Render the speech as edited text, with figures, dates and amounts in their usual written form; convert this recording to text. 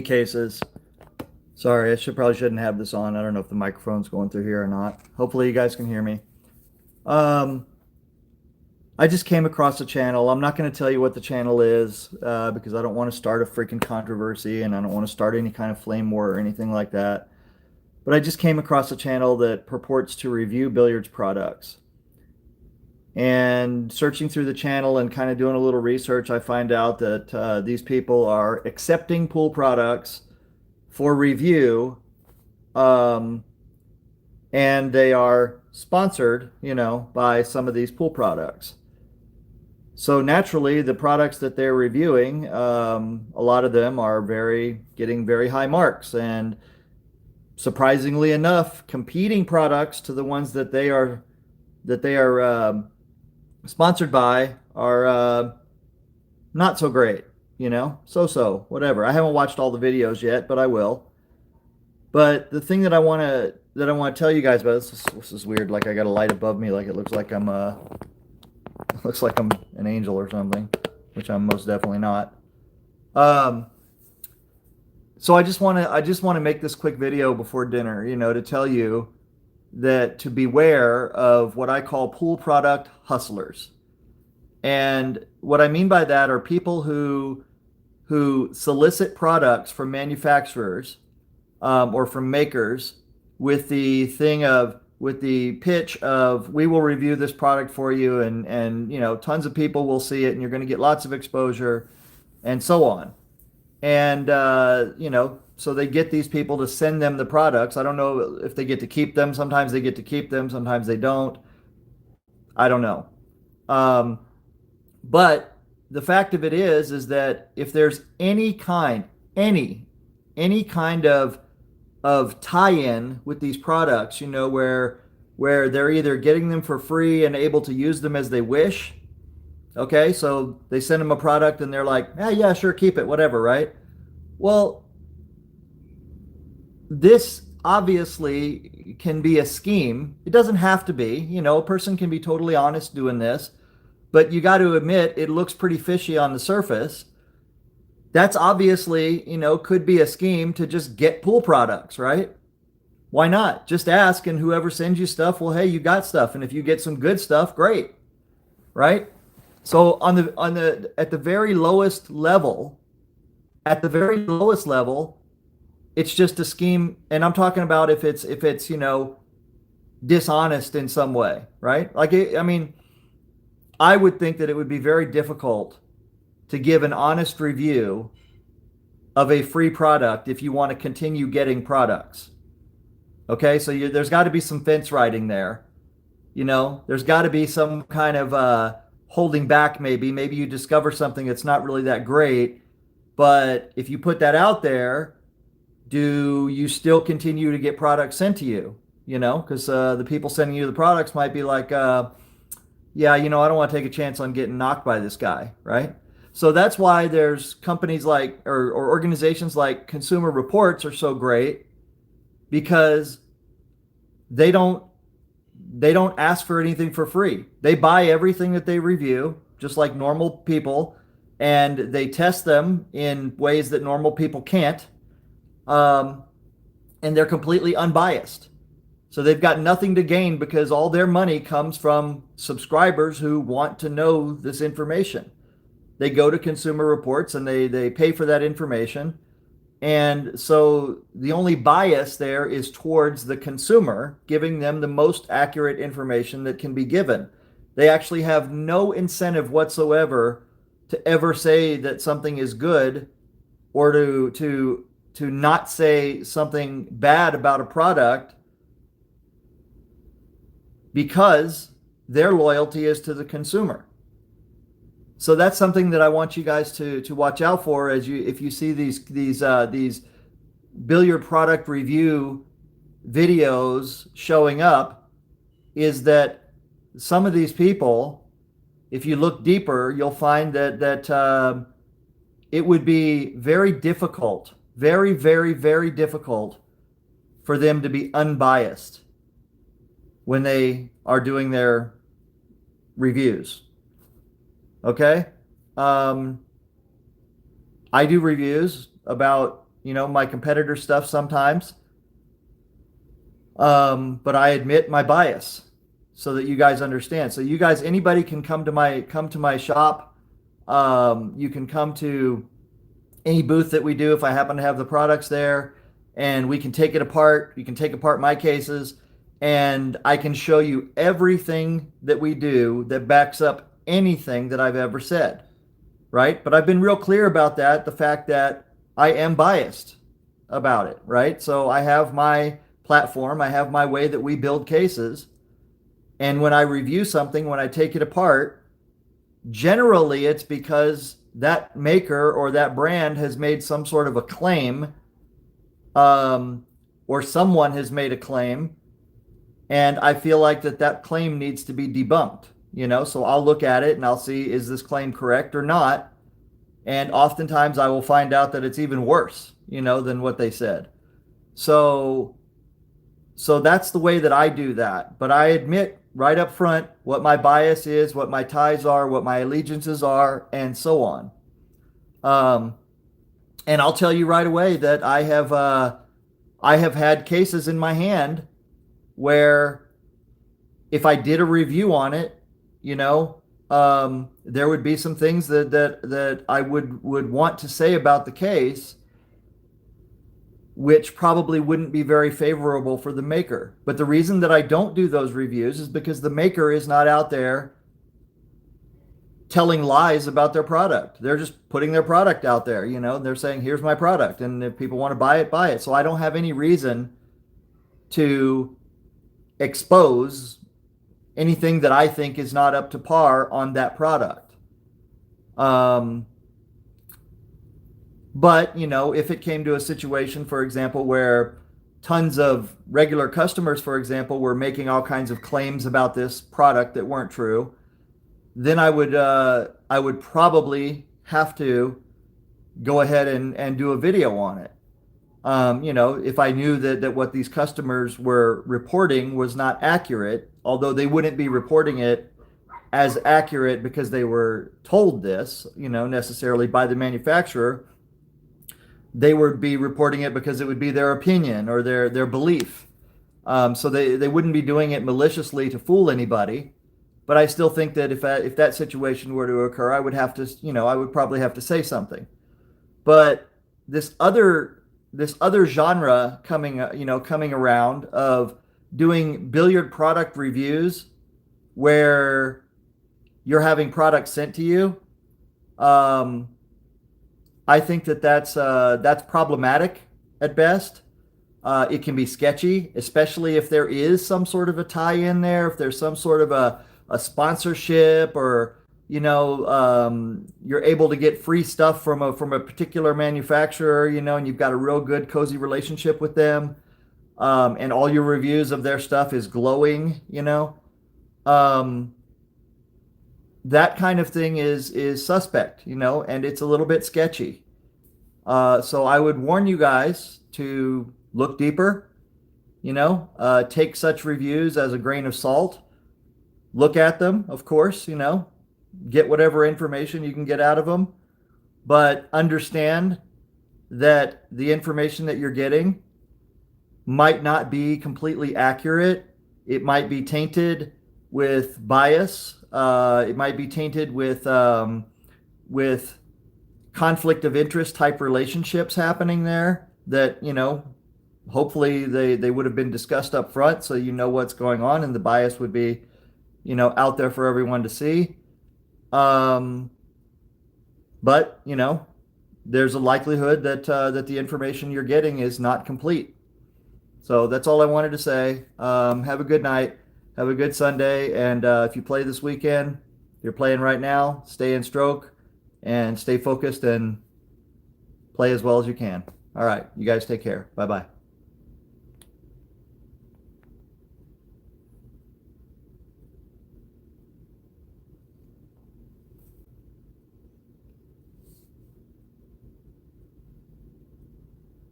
cases. Sorry, probably shouldn't have this on. I don't know if the microphone's going through here or not. Hopefully you guys can hear me. Um, I just came across a channel. I'm not going to tell you what the channel is because I don't want to start a freaking controversy and I don't want to start any kind of flame war or anything like that. But I just came across a channel that purports to review billiards products. And searching through the channel and kind of doing a little research, I find out that these people are accepting pool products for review, um, and they are sponsored, by some of these pool products. So naturally, the products that they're reviewing, a lot of them are getting very high marks, and surprisingly enough, competing products to the ones that they are sponsored by are not so great, so whatever. I haven't watched all the videos yet, but I will. But the thing that I want to tell you guys about this is weird. Like I got a light above me, like it looks like I'm it looks like I'm an angel or something, which I'm most definitely not. Um, so I just want to make this quick video before dinner, to tell you that to beware of what I call pool product hustlers. And what I mean by that are people who solicit products from manufacturers or from makers with the pitch of we will review this product for you, and tons of people will see it and you're going to get lots of exposure and so on. And so they get these people to send them the products. I don't know if they get to keep them. Sometimes they get to keep them, sometimes they don't. I don't know. Um, but the fact of it is that if there's any any kind of tie-in with these products, where they're either getting them for free and able to use them as they wish. Okay, so they send them a product and they're like, yeah, sure, keep it, whatever, right? Well, this obviously can be a scheme. It doesn't have to be. A person can be totally honest doing this, but you got to admit it looks pretty fishy on the surface. That's obviously, could be a scheme to just get pool products, right? Why not? Just ask, and whoever sends you stuff, well, hey, you got stuff, and if you get some good stuff, great, right? So at the very lowest level, it's just a scheme, and I'm talking about if it's dishonest in some way, right? I mean, I would think that it would be very difficult to give an honest review of a free product if you want to continue getting products. Okay, so there's got to be some fence riding there. There's got to be some kind of holding back, maybe. Maybe you discover something that's not really that great, but if you put that out there, do you still continue to get products sent to you? Because the people sending you the products might be like, yeah, I don't want to take a chance on getting knocked by this guy, right? So that's why there's companies like or organizations like Consumer Reports are so great because they don't they don't ask for anything for free. They buy everything that they review, just like normal people, and they test them in ways that normal people can't. Um, and they're completely unbiased. So they've got nothing to gain because all their money comes from subscribers who want to know this information. They go to Consumer Reports and they pay for that information. And so the only bias there is towards the consumer, giving them the most accurate information that can be given. They actually have no incentive whatsoever to ever say that something is good or to not say something bad about a product because their loyalty is to the consumer. So that's something that I want you guys to watch out for if you see these billiard product review videos showing up, is that some of these people, if you look deeper, you'll find that it would be very difficult, very very very difficult for them to be unbiased when they are doing their reviews. Okay. um, I do reviews about my competitor stuff sometimes. But I admit my bias so that you guys understand. So you guys, anybody can come to my shop. You can come to any booth that we do if I happen to have the products there, and we can take it apart. You can take apart my cases, and I can show you everything that we do that backs up anything that I've ever said, right? But I've been real clear about that, the fact that I am biased about it, right? So I have my platform, I have my way that we build cases, and when I review something, when I take it apart, generally it's because that maker or that brand has made some sort of a claim, or someone has made a claim, and I feel like that claim needs to be debunked. So I'll look at it and I'll see, is this claim correct or not? And oftentimes I will find out that it's even worse, than what they said. So that's the way that I do that. But I admit right up front what my bias is, what my ties are, what my allegiances are, and so on. And I'll tell you right away that I have had cases in my hand where if I did a review on it, there would be some things that I would want to say about the case, which probably wouldn't be very favorable for the maker. But the reason that I don't do those reviews is because the maker is not out there telling lies about their product. They're just putting their product out there, they're saying, here's my product, and if people want to buy it, buy it. So I don't have any reason to expose anything that I think is not up to par on that product. But, if it came to a situation, for example, where tons of regular customers, for example, were making all kinds of claims about this product that weren't true, then I would probably have to go ahead and do a video on it. If I knew that what these customers were reporting was not accurate, although they wouldn't be reporting it as accurate because they were told this, necessarily by the manufacturer. They would be reporting it because it would be their opinion or their belief. So they wouldn't be doing it maliciously to fool anybody. But I still think that if that situation were to occur, I would have to, I would probably have to say something. But this other genre coming around of doing billiard product reviews where you're having products sent to you, I think that's problematic at best. It can be sketchy, especially if there is some sort of a tie-in there, if there's some sort of a sponsorship, or you're able to get free stuff from a particular manufacturer, and you've got a real good cozy relationship with them, and all your reviews of their stuff is glowing, that kind of thing is suspect, and it's a little bit sketchy. So I would warn you guys to look deeper, take such reviews as a grain of salt. Look at them, of course, get whatever information you can get out of them, but understand that the information that you're getting might not be completely accurate. It might be tainted with bias. It might be tainted with conflict of interest type relationships happening there that, hopefully they would have been discussed up front so what's going on, and the bias would be, out there for everyone to see. But, there's a likelihood that the information you're getting is not complete. So that's all I wanted to say. Have a good night. Have a good Sunday. And if you play this weekend, you're playing right now, stay in stroke and stay focused and play as well as you can. All right. You guys take care. Bye-bye.